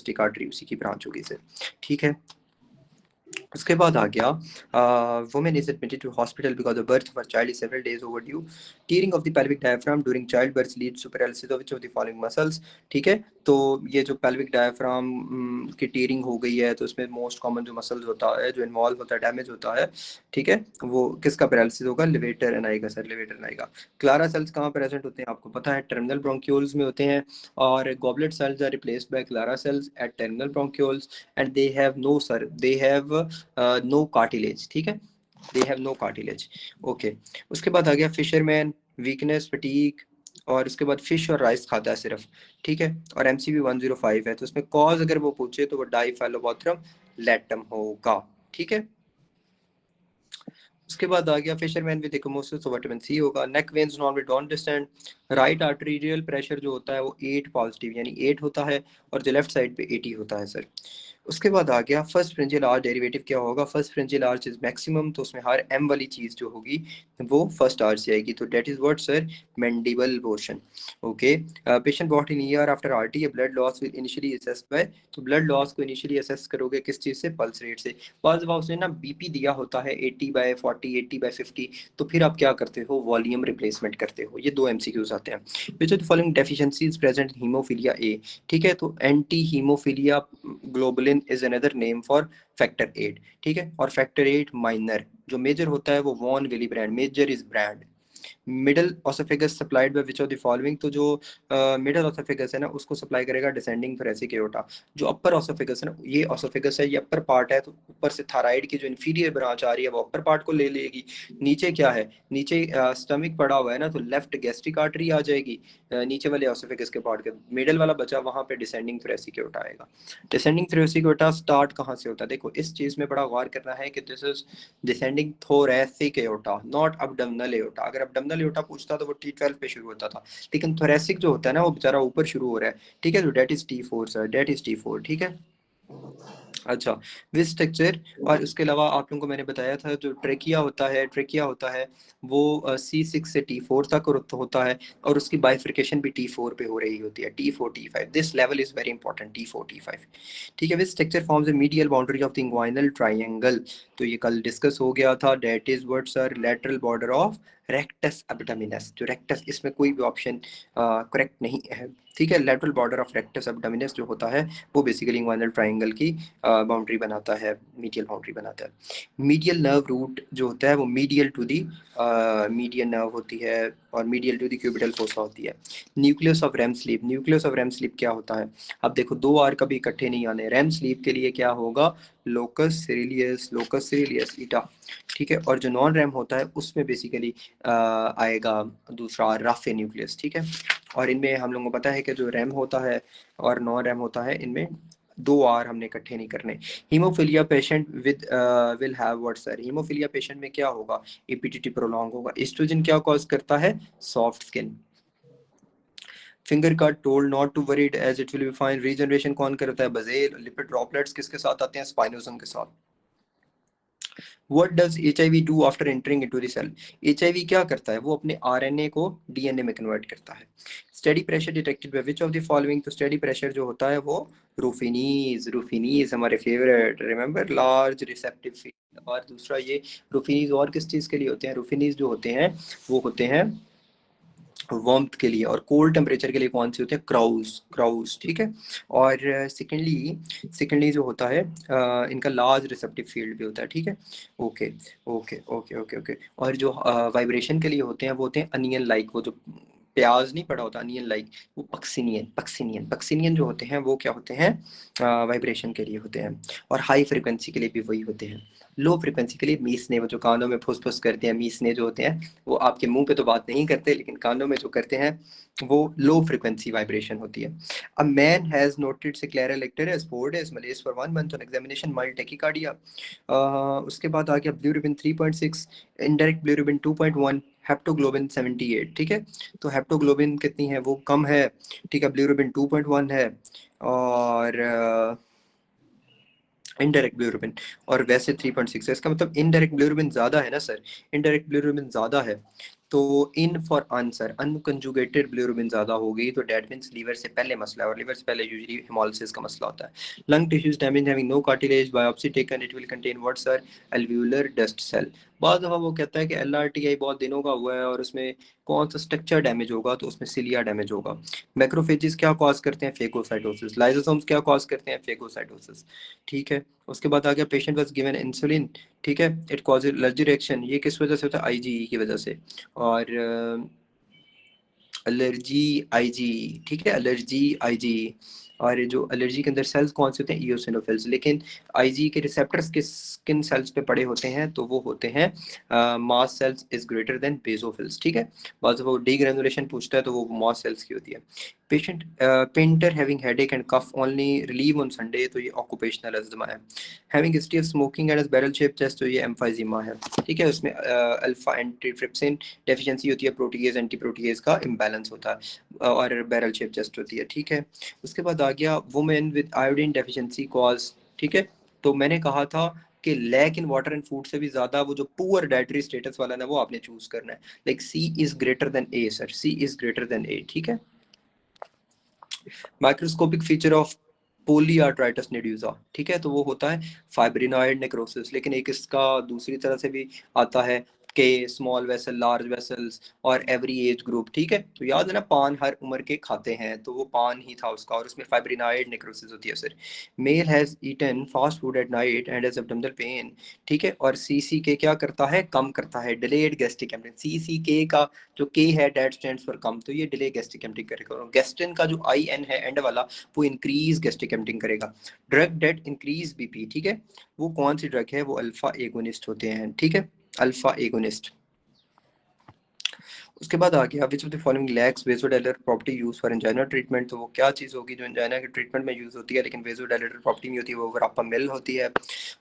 Artery उसी की branch होगी सर, ठीक है। उसके बाद आ गया women is admitted to hospital because the birth of child is several days overdue, tearing of the pelvic diaphragm during child birth leads to paralysis of which of the following muscles, ठीक है। तो ये जो pelvic diaphragm की tearing हो गई है तो उसमें मोस्ट कॉमन जो मसल्स होता है जो इन्वॉल्व होता है, डैमेज होता है, ठीक है, वो किसका पैरालिसिस होगा, लिवेटर एनाई का सर, लिवेटर एनाई का। क्लारा सेल्स कहाँ प्रेजेंट होते हैं आपको पता है, टर्मिनल ब्रोंक्यूल्स में होते हैं, और goblet cells are replaced by Clara cells at terminal bronchioles and they have no sir, they have no cartilage, ठीक है, they have no cartilage, okay. उसके बाद आ गया फिशरमैन, वीकनेस, फटीग, और उसके बाद फिश और राइस खाता है सिर्फ, ठीक है, और MCV 105 है, तो उसमें कॉज अगर वो पूछे तो वो डाइफेलोबोथरम लैटम होगा, ठीक है। उसके बाद आ गया फिशरमैन विद इकोमोसिस, तो विटामिन सी होगा। Neck veins normally don't distend, right arterial pressure जो होता है वो 8 पॉजिटिव यानी 8 होता है, और जो लेफ्ट साइड पे 80 होता है सर। उसके बाद आ गया फर्स्ट फ्रिंजियल आर्च डेरिवेटिव क्या होगा, फर्स्ट फ्रिंजियल आर्च इज मैक्सिमम, तो उसमें हर एम वाली चीज जो होगी वो फर्स्ट आर्च से आएगी, तो that is what sir, mandible portion, okay. Patient brought in ER after RT, blood loss will initially assessed by, तो ब्लड लॉस को इनिशियली असेस करोगे किस चीज से, पल्स रेट से। बाज़ दफ़ा उसने ना बीपी दिया होता है 80/40, 80/50, तो फिर आप क्या करते हो, वॉल्यूम रिप्लेसमेंट करते हो। ये दो MCQs आते हैं। विच of the following deficiencies present in haemophilia A, ठीक है, तो anti haemophilia globulin is another name for factor 8, ठीक है, और फैक्टर 8 माइनर, जो मेजर होता है वो von Willebrand, major is brand. Middle oesophagus supplied by which of the following, तो जो मिडल ऑसोफेगस है ना उसको सप्लाई करेगा डिसेंडिंग थोरेसिक एओर्टा। जो अपर ऑसोफेगस है ना, ये ऑसोफेगस है, ये अपर पार्ट है, तो ऊपर से थायराइड की जो इंफीरियर ब्रांच आ रही है वो अपर पार्ट को ले लेगी। नीचे क्या है, नीचे स्टमक पड़ा हुआ है ना, तो लेफ्ट गैस्ट्रिक आर्टरी आ जाएगी नीचे वाले ऑसोफेगस के पार्ट के, मिडल वाला बचा वहां पे डिसेंडिंग थोरेसिक एओर्टा आएगा। डिसेंडिंग थोरेसिक एओर्टा स्टार्ट कहाँ से होता है, देखो इस चीज में बड़ा गौर करना है कि this is descending thoracic aorta, not abdominal aorta. अगर अबडोमिनल एओर्टा पूछता तो वो T12 पे शुरू होता था, लेकिन थोरेसिक जो होता है ना वो बेचारा ऊपर शुरू हो रहा है, ठीक है, तो that is T4 sir, that is T4, ठीक है। अच्छा, विज स्ट्रक्चर, और उसके अलावा आप लोगों को मैंने बताया था जो ट्रेकिया होता है, ट्रेकिया होता है वो C6 से T4 तक होता है, और उसकी बाइफिकेशन भी T4 पे हो रही होती है, T4 T5, this level is very important, T4 T5, ठीक है। Which structure forms the medial boundary of the inguinal triangle, तो ये कल डिस्कस हो गया था, that is what sir, lateral border of rectus abdominis, जो रेक्टस, इसमें कोई भी ऑप्शन करेक्ट नहीं है, ठीक है। Lateral border of rectus abdominis जो होता है वो बेसिकली इंग्वाइनल ट्रायंगल की बाउंड्री बनाता है, मीडियल बाउंड्री बनाता है। मीडियल नर्व रूट जो होता है वो medial to the median nerve होती है, और medial to the cubital fossa होती है। Nucleus of REM sleep, nucleus of REM sleep क्या होता है, अब देखो दो आर कभी इकट्ठे नहीं आने, रेम स्लीप के लिए क्या होगा, लोकस सिरिलियस, लोकस सिरिलियस ईटा, ठीक है, और जो नॉन रैम होता है उसमें बेसिकली आएगा दूसरा रफे न्यूक्लियस, ठीक है। और इनमें हम लोगों को पता है कि जो रैम होता है और नॉन रैम होता है, इनमें दो आर हमने इकट्ठे नहीं करने। Haemophilia patient with will have what sir, haemophilia patient में क्या होगा, एपीटीटी प्रोलॉन्ग होगा। एस्ट्रोजन क्या कॉज करता है, soft skin. Finger cut, told not to worried as it will be fine. Regeneration कौन करता है, बजेल। लिपिड ड्रॉपलेट्स किसके साथ आते हैं, स्पाइनोसम के साथ। What does HIV do after entering into the cell? HIV क्या करता है, वो अपने RNA को DNA में कन्वर्ट करता है। Steady pressure detected by which of the following, तो स्टेडी प्रेशर जो होता है वो रूफिनीज, रूफिनीज हमारे favourite, remember, large receptive field. और दूसरा ये रूफिनीज और किस चीज़ के लिए होते हैं, रूफिनीज जो होते हैं वो होते हैं वार्मथ के लिए, और कोल्ड टेम्परेचर के लिए कौन से होते हैं, क्राउज, क्राउज, ठीक है। और सेकेंडली जो होता है इनका लार्ज रिसेप्टिव फील्ड भी होता है, ठीक है, okay okay okay okay okay. और जो वाइब्रेशन के लिए होते हैं वो होते हैं अनियन लाइक, वो जो प्याज नहीं पड़ा होता अनियन लाइक, वो पक्सिनियन, पक्सिनियन, पक्सिनियन जो होते हैं वो क्या होते हैं, वाइब्रेशन के लिए होते हैं। और हाई फ्रिक्वेंसी के लिए भी वही होते हैं। लो फ्रिक्वेंसी के लिए मीसने, वो जो कानों में फुस फुस करते हैं, मीसने जो होते हैं वो आपके मुंह पे तो बात नहीं करते लेकिन कानों में जो करते हैं वो लो फ्रिक्वेंसी वाइब्रेशन होती है। A man has noted scleral icterus as 4 days malaise for 1 month on examination mild tachycardia. उसके बाद आ गया ब्लूरिबिन 3.6, इनडायरेक्ट ब्लूरिबिन 2.1, हेप्टोग्लोबिन 78, ठीक है। तो हेप्टोग्लोबिन कितनी है, वो कम है, ठीक है, ब्लूरिबिन 2.1 है, और इनडायरेक्ट ब्लूरिबिन, और वैसे 3.6 है, इसका मतलब इनडायरेक्ट ब्लूरिबिन ज़्यादा है ना सर, इनडायरेक्ट ब्लूरिबिन ज़्यादा है। तो in for answer unconjugated bilirubin ज़्यादा होगी तो डेट मीन्स लीवर से पहले मसला है, और लीवर से पहले यूजुअली हेमोलिसिस का मसला होता है। Lung tissues damage having no cartilage, biopsy taken it will contain what sir, alveolar dust cell. बाद दफ़ा वो कहता है कि LRTI बहुत दिनों का हुआ है और उसमें कौन सा स्ट्रक्चर डैमेज होगा, तो उसमें सिलिया डैमेज होगा। मैक्रोफेजेस क्या कॉज करते हैं, फेगोसाइटोसिस। लाइसोसोम्स क्या कॉज करते हैं, फेगोसाइटोसिस। ठीक है, उसके बाद आ गया पेशेंट वाज गिवन इंसुलिन। ठीक है, इट कॉज एलर्जी रिएक्शन, ये किस वजह से होता है, IgE की वजह से। और एलर्जी आईजी, ठीक है, एलर्जी आईजी। और ये जो एलर्जी के अंदर सेल्स कौन से होते हैं, इयोसिनोफिल्स। लेकिन आईजी के रिसेप्टर्स किस किन सेल्स पे पड़े होते हैं, तो वो होते हैं मास sales is greater then basophils. ठीक है, बस वो डीग्रेनुलेशन पूछता है तो वो मास सेल्स की होती है। Patient painter having headache and cough only relieve on Sunday, तो ये ऑक्यूपेशनल अस्थमा है। Having history of smoking and barrel shape chest, तो ये एम्फाइजीमा है। ठीक है, उसमें अल्फा एंटीट्रिप्सिन डेफिशिएंसी होती है, प्रोटीएज एंटी प्रोटीएज का इम्बैलेंस होता है, और बैरल शेप चेस्ट होती है। ठीक है, उसके बाद आ गया women with iodine deficiency cause. ठीक है, तो मैंने कहा था कि lack in water and food से भी ज्यादा वो जो पुअर डाइटरी स्टेटस वाला ना वो आपने चूज करना है। Like C is greater then A sir, C is greater then A। ठीक है, माइक्रोस्कोपिक फीचर ऑफ पोलीआर्ट्राइटिस निड्यूसा। ठीक है, तो वो होता है फाइब्रिनॉइड नेक्रोसिस। लेकिन एक इसका दूसरी तरह से भी आता है के स्मॉल वेसल, लार्ज वेसल्स और एवरी एज ग्रुप। ठीक है, तो याद है ना, पान हर उम्र के खाते हैं, तो वो पान ही था उसका, और उसमें फाइब्रिनॉइड नेक्रोसिस होती है sir. Male has eaten fast food at night and has abdominal pain. ठीक है, और CCK क्या करता है, कम करता है, डिलेड गैस्ट्रिक एम्पटिंग। CCK का जो K है डेट स्टैंड्स फॉर कम, तो ये डिले गैस्ट्रिक एम्पटिंग करेगा। गैस्ट्रिन का जो IN है एंड वाला, वो इंक्रीज गैस्ट्रिक एम्पटिंग करेगा। Drug that increase BP। ठीक है, वो कौन सी ड्रग है, वो अल्फा एगोनिस्ट होते हैं। ठीक है, अल्फा एगोनिस्ट। उसके बाद आ गया विच of the following lakhs vasodilator property use for angina treatment, तो वो क्या चीज़ होगी जो एंजाइना के ट्रीटमेंट में यूज होती है लेकिन वेसोडाइलेटर प्रॉपर्टी नहीं होती, वो वर्apamil होती है।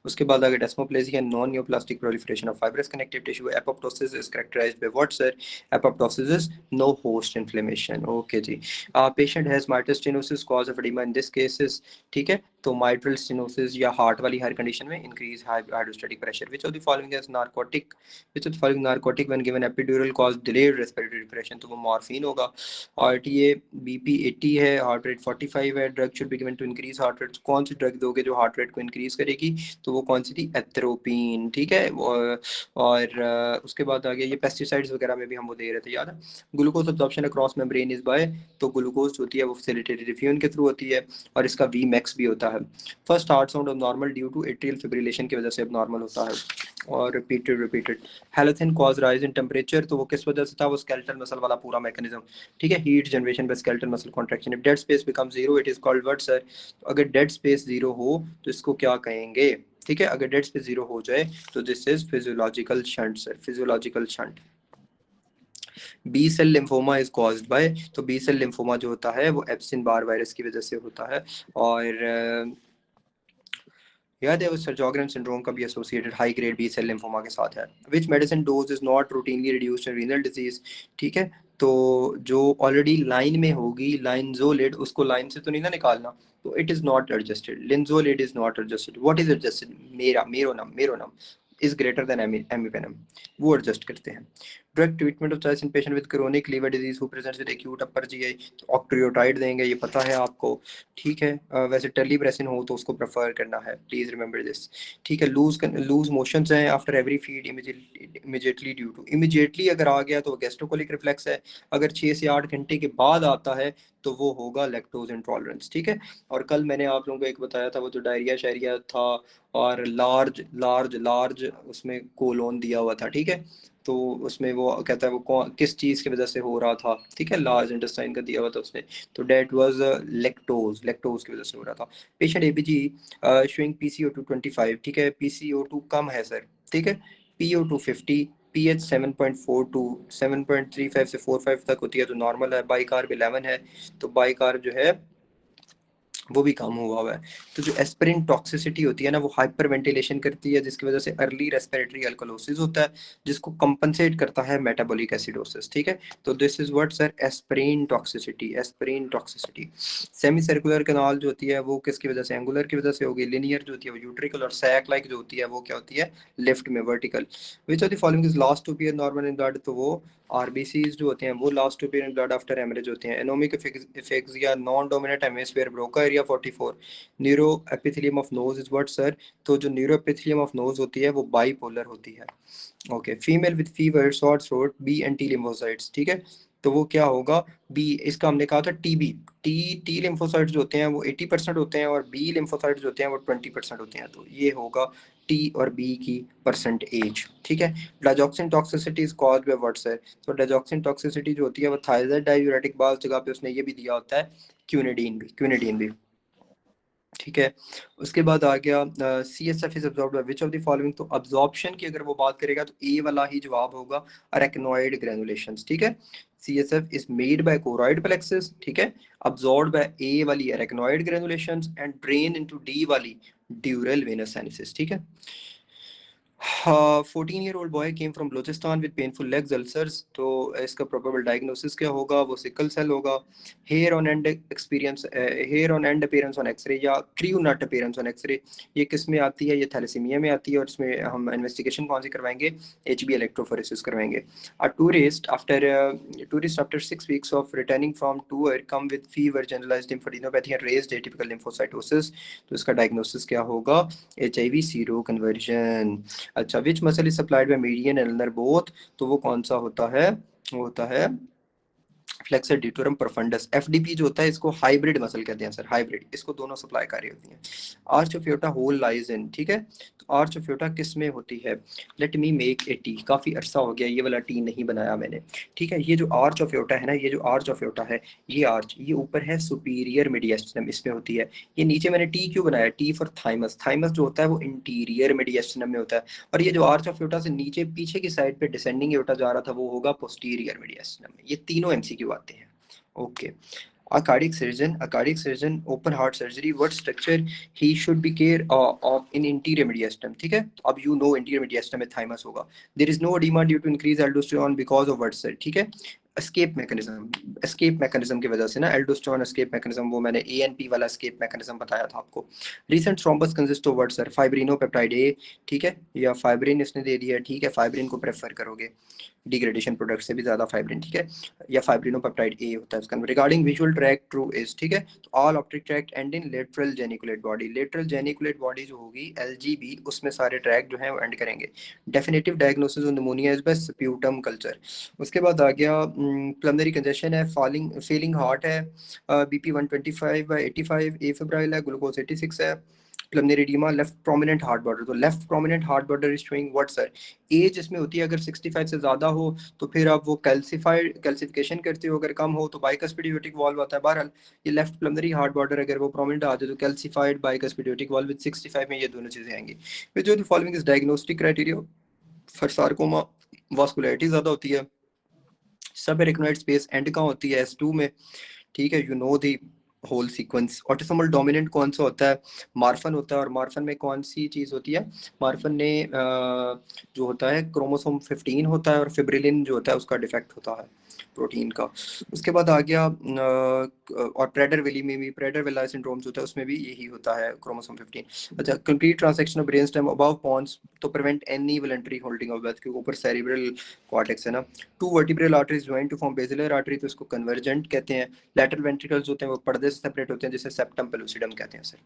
उसके बाद आ गया desmoplasia non neoplastic proliferation of fibrous connective tissue. Apoptosis is characterised by what sir, apoptosis is no host inflammation. Okay जी, patient has mitral stenosis cause of oedema in this cases. ठीक है, तो माइट्रल स्टेनोसिस या heart वाली हर condition में increase hydrostatic pressure. Which of the following is narcotic, which of the following narcotic when given epidural cause delayed respiratory depression, तो वो morphine होगा। RTA BP 80 है, हार्ट रेट 45 है, drug should be given to increase heart rate. कौन सी drug दोगे जो heart rate को इंक्रीज करेगी, तो वो कौन सी थी, एथ्रोपिन। ठीक है, और उसके बाद आ गया ये पेस्टिसाइड्स वगैरह में भी हम वो दे रहे थे, याद है। Glucose absorption across membrane is by, तो ग्लूकोज होती है वो फैसिलिटेटेड रिफ्यूजन के थ्रू होती है, और इसका Vmax भी होता है। First heart sound normal due to atrial fibrillation की वजह से अब नॉर्मल होता है, और repeated. Halothane cause rise in temperature, तो वो किस वजह से था, वो स्केलेटल मसल वाला पूरा मैकेनिज्म। ठीक है, heat generation by skeletal muscle contraction. If dead space become zero it is called what sir, तो अगर डेड स्पेस जीरो हो तो इसको क्या कहेंगे। ठीक है, अगर डेड स्पेस जीरो हो जाए तो this is physiological shunt sir, physiological shunt. B cell lymphoma is caused by, तो बी सेल लिम्फोमा जो होता है वो एप्सिन बार वायरस की वजह से होता है। और याद है वो सर्जोग्रेन सिंड्रोम का भी associated high grade B cell lymphoma के साथ है। Which medicine dose is not routinely reduced in renal disease. ठीक है, तो जो ऑलरेडी लाइन में होगी लाइनजोलिड, उसको लाइन से तो नहीं ना निकालना, तो it is not adjusted, linezolid is not adjusted. What is adjusted, meropenem is greater than imipenem, वो एडजस्ट करते हैं। Drug treatment of choice in patient with chronic liver disease who presents with acute upper GI, तो octreotide देंगे, ये पता है आपको। ठीक है, वैसे टेलीब्रेसिन हो तो उसको प्रेफर करना है, प्लीज रिमेंबर दिस। ठीक है, लूज मोशंस हैं after every feed immediately due to, immediately अगर आ गया तो गैस्ट्रोकोलिक रिफ्लेक्स है, अगर 6 से 8 घंटे के बाद आता है तो वो होगा लैक्टोज इंटॉलरेंस। ठीक है, और कल मैंने आप लोगों को एक बताया था वो जो डायरिया शायरिया था, और लार्ज लार्ज लार्ज उसमें कोलोन दिया हुआ था। ठीक है, तो उसमें वो कहता है वो किस चीज़ की वजह से हो रहा था। ठीक है, लार्ज इंटेस्टाइन का दिया हुआ था उसने, तो डेट वाज लैक्टोज की वजह से हो रहा था। Patient ABG showing PCO2 25। ठीक है, PCO2 कम है सर। ठीक है, PO2 50, पीएच 7.42, 7.35 से 45 तक होती है तो नॉर्मल है। बाई कार्ब 11 है, तो बाई कार्ब जो है वो भी कम हुआ हुआ है। तो जो एस्पिरिन टॉक्सिसिटी होती है ना, वो हाइपर वेंटिलेशन करती है, जिसकी वजह से अर्ली रेस्पिरेटरी अल्कोलोसिस होता है, जिसको कंपनसेट करता है मेटाबॉलिक एसिडोसिस। ठीक है, तो this is what sir, aspirin toxicity. Aspirin toxicity. Semi circular canal जो होती है वो किसकी वजह से, एंगुलर की वजह से होगी। लिनियर जो होती है वो यूट्रिकल, और सैक लाइक जो होती है वो क्या होती है, लेफ्ट में vertical. Which of the following is last to appear normal in blood, तो वो आरबीसीज जो होते हैं वो last to appear in blood after hemorrhage होते हैं। एनोमिक इफेक्ट्स या non dominant hemisphere, Broca area 44। Neuro epithelium of nose is what sir, तो जो न्यूरो एपिथेलियम ऑफ नोज होती है वो बाईपोलर होती है। Okay, female with fever, short throat, B and T lymphocytes. ठीक है, तो वो क्या होगा, बी। इसका हमने कहा था टीबी। टी लिम्फोसाइट्स जो होते हैं वो 80% होते हैं, और बी लिम्फोसाइट्स जो होते हैं वो 20% होते हैं। तो ये होगा टी और बी की परसेंटेज। ठीक है, digoxin toxicity is caused bye what sir, तो डाइजॉक्सिन टॉक्सिसिटी जो होती है वो थायराइड डाययूरेटिक, बाल जगह पे उसने ये भी दिया होता है क्विनिडीन भी। ठीक है, उसके बाद आ गया C S F is absorbed by which of the following, तो अब्जॉर्प्शन की अगर वो बात करेगा तो ए वाला ही जवाब होगा, अरेक्नोइड ग्रेनुलेशंस। ठीक है, C S F is made by choroid plexus. ठीक है, अब्जॉर्ब्ड बाय ए वाली arachnoid granulations, and drain into D वाली ड्यूरल वेनस साइनसिस। ठीक है, 14-year-old boy came from Balochistan with painful legs ulcers, तो इसका probable diagnosis क्या होगा, वो सिकल सेल होगा। Hair on end appearance on x ray, या crew cut appearance on x ray, ये किस में आती है, ये थैलेसीमिया में आती है, और इसमें हम इन्वेस्टिगेशन कौन सी करवाएंगे, HB इलेक्ट्रोफोरेसिस करवाएंगे। Tourist after 6 weeks of returning from tour come with fever, generalized lymphadenopathy and raised atypical lymphocytosis, तो इसका डायग्नोसिस क्या होगा, HIV सीरो कन्वर्जन। अच्छा, which muscle is supplied by median and ulnar both, तो वो कौन सा होता है, वो होता है फ्लेक्सर डिटोरम प्रोफंडस। एफडीपी जो होता है इसको हाइब्रिड मसल कहते हैं सर, हाइब्रिड, इसको दोनों सप्लाई कार्य होती हैं। Arch of aorta whole lies in. ठीक है, तो आर्च ऑफ एओर्टा किस में होती है, let me make A T, काफी अरसा हो गया ये वाला टी नहीं बनाया मैंने। ठीक है, ये जो आर्च ऑफ एओर्टा है ना, ये जो आर्च ऑफ एओर्टा है, ये आर्च, ये ऊपर है सुपीरियर मीडियस्टिनम, इसमें होती है। ये नीचे मैंने टी क्यों बनाया, टी फॉर थाइमस, थाइमस जो होता है वो इंटीरियर मीडियस्टिनम में होता है, और ये जो आर्च ऑफ एओर्टा से नीचे पीछे की साइड पे डिसेंडिंग एओर्टा जा रहा था वो होगा पोस्टीरियर मीडियस्टिनम में। ये तीनों एमसीक्यू आते हैं। Okay. A cardiac surgeon, open heart surgery, what structure he should be care of in interior mediastinum। ठीक है, तो अब you know interior mediastinum में thymus होगा। There is no edema due to increase aldosterone because of what sir। ठीक है, escape mechanism की वजह से ना, एल्डोस्टेरोन एस्केप मैकेनिज्म, वो मैंने ANP वाला एस्केप मैकेनिज्म बताया था आपको। Recent thrombus consist of what sir, fibrinopeptide A. ठीक है, या फाइब्रिन इसने दे दिया। ठीक है, फाइब्रिन को प्रेफर करोगे, डिग्रेडेशन प्रोडक्ट से भी ज्यादा फाइब्रिन। ठीक है, या फाइब्रिनोपेप्टाइड ए होता है उसका। Regarding visual track true is. ठीक है, तो all optic tract and in lateral geniculate body, lateral geniculate body जो होगी LGB, उसमें सारे ट्रैक जो है वो एंड करेंगे। Definitive diagnosis of pneumonia is by sputum culture. उसके बाद आ गया प्लमनरी कंजेशन है, फेलिंग हार्ट है, BP 125/85, एफेब्राइल है, ग्लूकोज 86 है, pulmonary oedema, left prominent heart border, तो left prominent heart border is showing what sir, as इसमें होती है अगर 65 से ज्यादा हो तो फिर आप वो कैल्सिफिकेशन करते हो, अगर कम हो तो बाइकस्पिड एओर्टिक वाल्व आता है। बहरहाल ये लेफ्ट प्लमनरी हार्ट बॉर्डर अगर वो प्रोमिनेंट आ जाए तो calcified bicuspid aortic valve with 65 में ये दोनों चीजें आएंगी। फिर जो following is diagnostic criteria for sarcoma, vascularity ज्यादा होती है, सब एरिकनॉइड स्पेस एंड कहाँ होती है, S2 में। ठीक है, you know the whole sequence. Autosomal dominant कौन सा होता है, मार्फन होता है, और मार्फन में कौन सी चीज होती है, मार्फन ने जो होता है क्रोमोसोम 15 होता है, और फिब्रिलिन जो होता है उसका डिफेक्ट होता है प्रोटीन का। उसके बाद आ गया और प्रेडर विली में भी, प्रेडर विला सिंड्रोम जो होता है उसमें भी यही होता है, क्रोमोसोम 15। अच्छा, complete transection of brain stem above pons तो prevent any voluntary holding of breath, क्योंकि ऊपर सेरिब्रल कॉर्टेक्स है ना। Two vertebral arteries join to form basilar artery, तो इसको कन्वर्जेंट कहते हैं। लैटरल वेंट्रिकल्स होते हैं वो पर्दे से सेपरेट होते हैं, जिसे सेप्टम पेलुसिडम कहते हैं सर।